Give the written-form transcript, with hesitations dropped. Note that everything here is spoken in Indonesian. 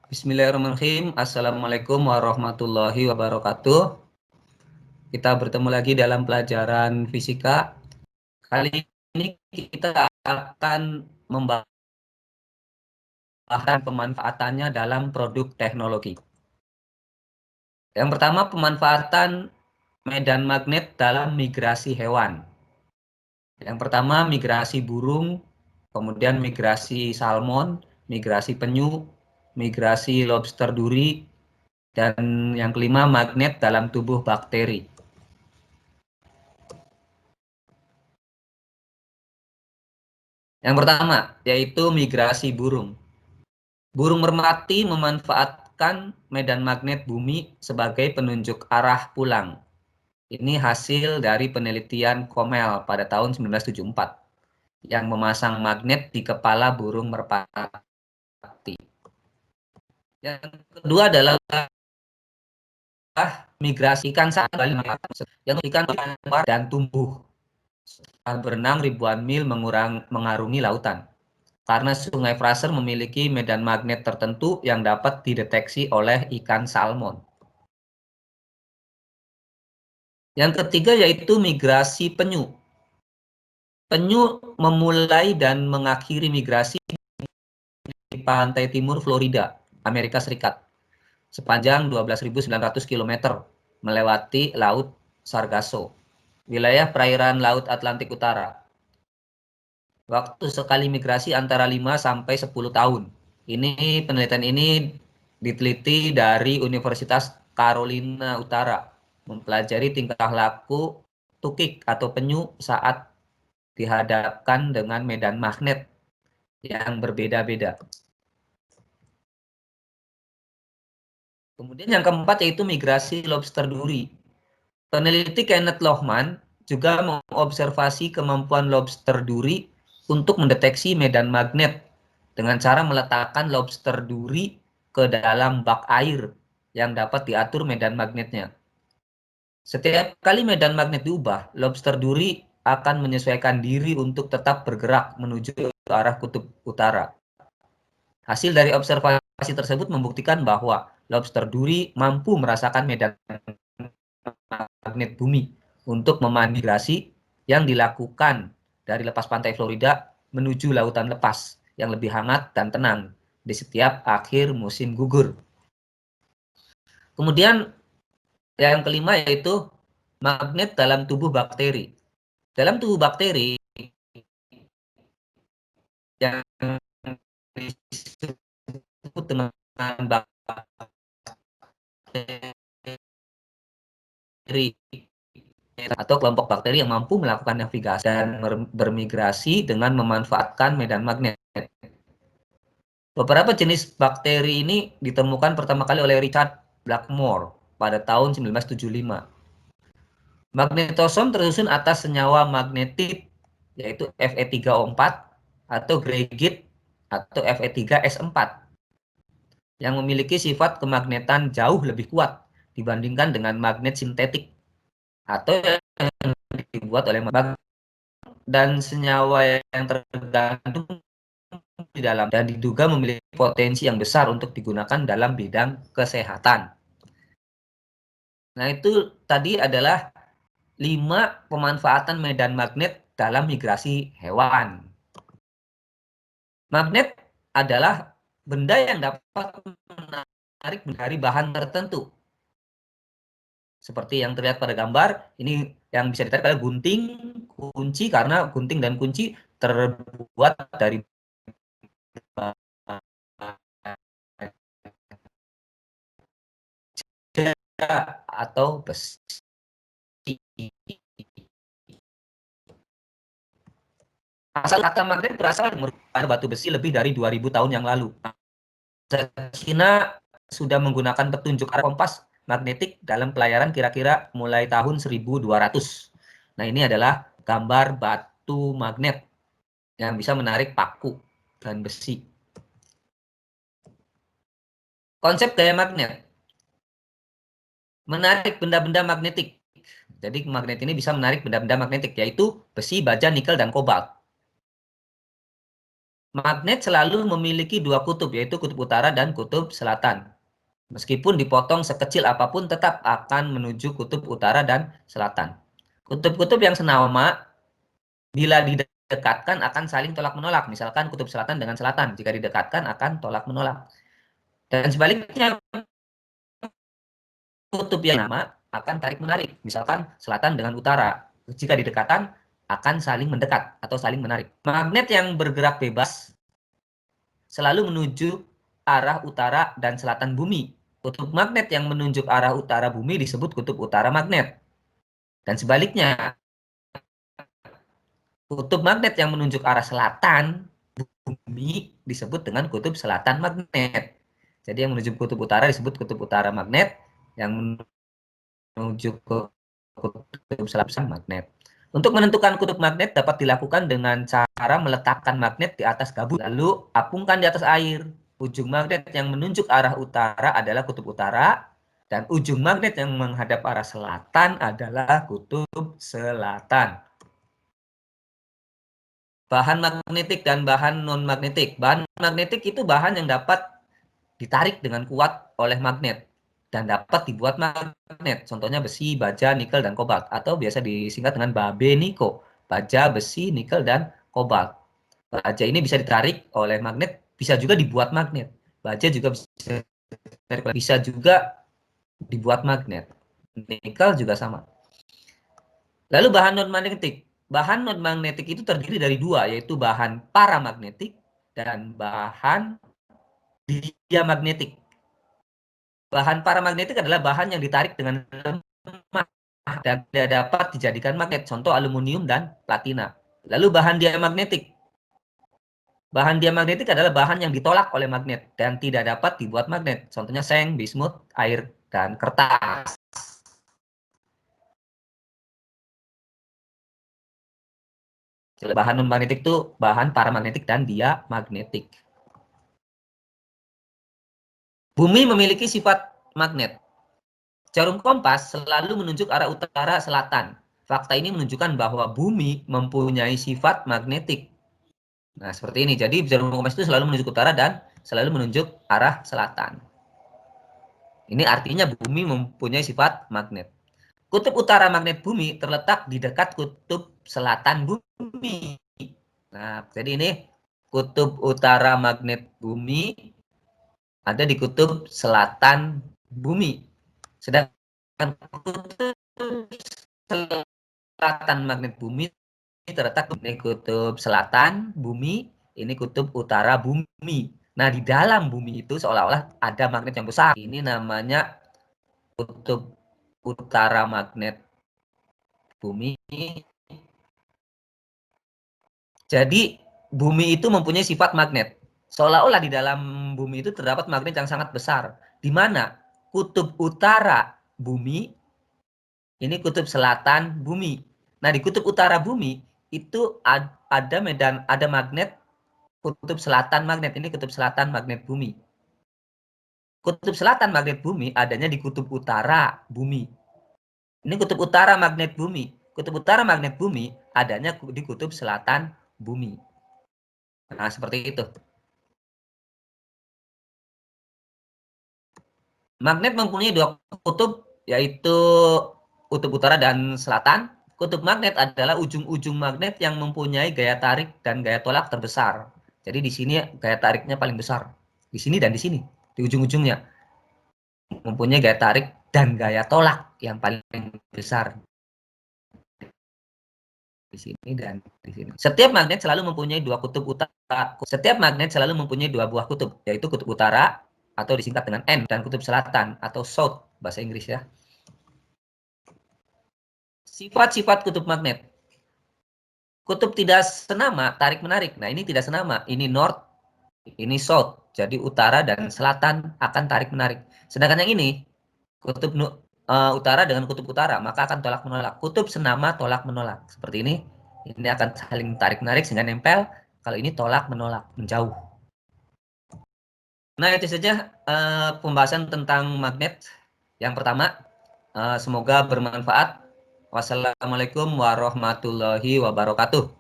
Bismillahirrahmanirrahim. Assalamualaikum warahmatullahi wabarakatuh. Kita bertemu lagi dalam pelajaran fisika. Kali ini kita akan membahas pemanfaatannya dalam produk teknologi. Yang pertama, pemanfaatan medan magnet dalam migrasi hewan. Yang pertama, migrasi burung, kemudian migrasi salmon, migrasi penyu, migrasi lobster duri, dan yang kelima, magnet dalam tubuh bakteri. Yang pertama, yaitu migrasi burung. Burung merpati memanfaatkan medan magnet bumi sebagai penunjuk arah pulang. Ini hasil dari penelitian Comel pada tahun 1974 yang memasang magnet di kepala burung merpati. Yang kedua adalah migrasi ikan sarang yang ikan dan tumbuh. Berenang ribuan mil mengarungi lautan. Karena Sungai Fraser memiliki medan magnet tertentu yang dapat dideteksi oleh ikan salmon. Yang ketiga yaitu migrasi penyu. Penyu memulai dan mengakhiri migrasi di pantai timur Florida, Amerika Serikat, sepanjang 12.900 km melewati Laut Sargasso, wilayah perairan Laut Atlantik Utara. Waktu sekali migrasi antara 5 sampai 10 tahun. Penelitian ini diteliti dari Universitas Carolina Utara, mempelajari tingkah laku tukik atau penyu saat dihadapkan dengan medan magnet yang berbeda-beda. Kemudian yang keempat yaitu migrasi lobster duri. Peneliti Kenneth Lohman juga mengobservasi kemampuan lobster duri untuk mendeteksi medan magnet dengan cara meletakkan lobster duri ke dalam bak air yang dapat diatur medan magnetnya. Setiap kali medan magnet diubah, lobster duri akan menyesuaikan diri untuk tetap bergerak menuju ke arah kutub utara. Hasil dari observasi tersebut membuktikan bahwa lobster duri mampu merasakan medan magnet bumi untuk memigrasi yang dilakukan dari lepas pantai Florida menuju lautan lepas yang lebih hangat dan tenang di setiap akhir musim gugur. Kemudian yang kelima yaitu magnet dalam tubuh bakteri. Dalam tubuh bakteri yang disebut dengan bakteri atau kelompok bakteri yang mampu melakukan navigasi dan bermigrasi dengan memanfaatkan medan magnet. Beberapa jenis bakteri ini ditemukan pertama kali oleh Richard Blackmore pada tahun 1975. Magnetosom tersusun atas senyawa magnetit yaitu Fe3O4 atau greigit atau Fe3S4 yang memiliki sifat kemagnetan jauh lebih kuat dibandingkan dengan magnet sintetik atau yang dibuat oleh magnet dan senyawa yang tergantung di dalam dan diduga memiliki potensi yang besar untuk digunakan dalam bidang kesehatan. Nah, itu tadi adalah 5 pemanfaatan medan magnet dalam migrasi hewan. Magnet adalah benda yang dapat menarik dari bahan tertentu. Seperti yang terlihat pada gambar, ini yang bisa ditarik adalah gunting, kunci, karena gunting dan kunci terbuat dari atau besi. Asal kata magnet berasal dari batu besi lebih dari 2000 tahun yang lalu. China sudah menggunakan petunjuk arah kompas magnetik dalam pelayaran kira-kira mulai tahun 1200. Nah, ini adalah gambar batu magnet yang bisa menarik paku dan besi. Konsep gaya magnet. Menarik benda-benda magnetik. Jadi magnet ini bisa menarik benda-benda magnetik, yaitu besi, baja, nikel, dan kobalt. Magnet selalu memiliki dua kutub, yaitu kutub utara dan kutub selatan. Meskipun dipotong sekecil apapun, tetap akan menuju kutub utara dan selatan. Kutub-kutub yang senama, bila didekatkan akan saling tolak-menolak. Misalkan kutub selatan dengan selatan, jika didekatkan akan tolak-menolak. Dan sebaliknya, kutub yang sama akan tarik-menarik. Misalkan selatan dengan utara, jika didekatkan akan saling mendekat atau saling menarik. Magnet yang bergerak bebas selalu menuju arah utara dan selatan bumi. Kutub magnet yang menunjuk arah utara bumi disebut kutub utara magnet. Dan sebaliknya, kutub magnet yang menunjuk arah selatan bumi disebut dengan kutub selatan magnet. Jadi yang menuju kutub utara disebut kutub utara magnet, yang menuju ke kutub selatan magnet. Untuk menentukan kutub magnet dapat dilakukan dengan cara meletakkan magnet di atas gabus, lalu apungkan di atas air. Ujung magnet yang menunjuk arah utara adalah kutub utara, dan ujung magnet yang menghadap arah selatan adalah kutub selatan. Bahan magnetik dan bahan non-magnetik. Bahan magnetik itu bahan yang dapat ditarik dengan kuat oleh magnet dan dapat dibuat magnet. Contohnya besi, baja, nikel, dan kobalt. Atau biasa disingkat dengan Babe Niko. Baja, besi, nikel, dan kobalt. Baja ini bisa ditarik oleh magnet, bisa juga dibuat magnet. Baja juga bisa juga dibuat magnet. Nikel juga sama. Lalu bahan non-magnetik. Bahan non-magnetik itu terdiri dari dua, yaitu bahan paramagnetik dan bahan diamagnetik. Bahan paramagnetik adalah bahan yang ditarik dengan lemah dan tidak dapat dijadikan magnet, contoh aluminium dan platina. Lalu bahan diamagnetik. Bahan diamagnetik adalah bahan yang ditolak oleh magnet dan tidak dapat dibuat magnet, contohnya seng, bismut, air, dan kertas. Bahan non-magnetik itu bahan paramagnetik dan diamagnetik. Bumi memiliki sifat magnet. Jarum kompas selalu menunjuk arah utara selatan. Fakta ini menunjukkan bahwa bumi mempunyai sifat magnetik. Nah, seperti ini. Jadi jarum kompas itu selalu menunjuk utara dan selalu menunjuk arah selatan. Ini artinya bumi mempunyai sifat magnet. Kutub utara magnet bumi terletak di dekat kutub selatan bumi. Nah, jadi ini kutub utara magnet bumi ada di kutub selatan bumi. Sedangkan kutub selatan magnet bumi terletak di kutub selatan bumi, ini kutub utara bumi. Nah, di dalam bumi itu seolah-olah ada magnet yang besar. Ini namanya kutub utara magnet bumi. Jadi, bumi itu mempunyai sifat magnet. Seolah-olah di dalam bumi itu terdapat magnet yang sangat besar. Di mana kutub utara bumi, ini kutub selatan bumi. Nah, di kutub utara bumi itu ada magnet kutub selatan magnet. Ini kutub selatan magnet bumi. Kutub selatan magnet bumi adanya di kutub utara bumi. Ini kutub utara magnet bumi. Kutub utara magnet bumi adanya di kutub selatan bumi. Nah, seperti itu. Magnet mempunyai dua kutub, yaitu kutub utara dan selatan. Kutub magnet adalah ujung-ujung magnet yang mempunyai gaya tarik dan gaya tolak terbesar. Jadi di sini gaya tariknya paling besar. Di sini dan di sini, di ujung-ujungnya. Mempunyai gaya tarik dan gaya tolak yang paling besar. Di sini dan di sini. Setiap magnet selalu mempunyai dua kutub utara. Setiap magnet selalu mempunyai dua buah kutub, yaitu kutub utara atau disingkat dengan N dan kutub selatan atau South bahasa Inggris ya. Sifat-sifat kutub magnet. Kutub tidak senama, tarik menarik. Nah, ini tidak senama. Ini North, ini South. Jadi utara dan selatan akan tarik menarik. Sedangkan yang ini kutub utara dengan kutub utara, maka akan tolak menolak. Kutub senama tolak menolak. Seperti ini. Ini akan saling tarik menarik sehingga nempel. Kalau ini tolak menolak, menjauh. Nah, itu saja pembahasan tentang magnet. Yang pertama, semoga bermanfaat. Wassalamualaikum warahmatullahi wabarakatuh.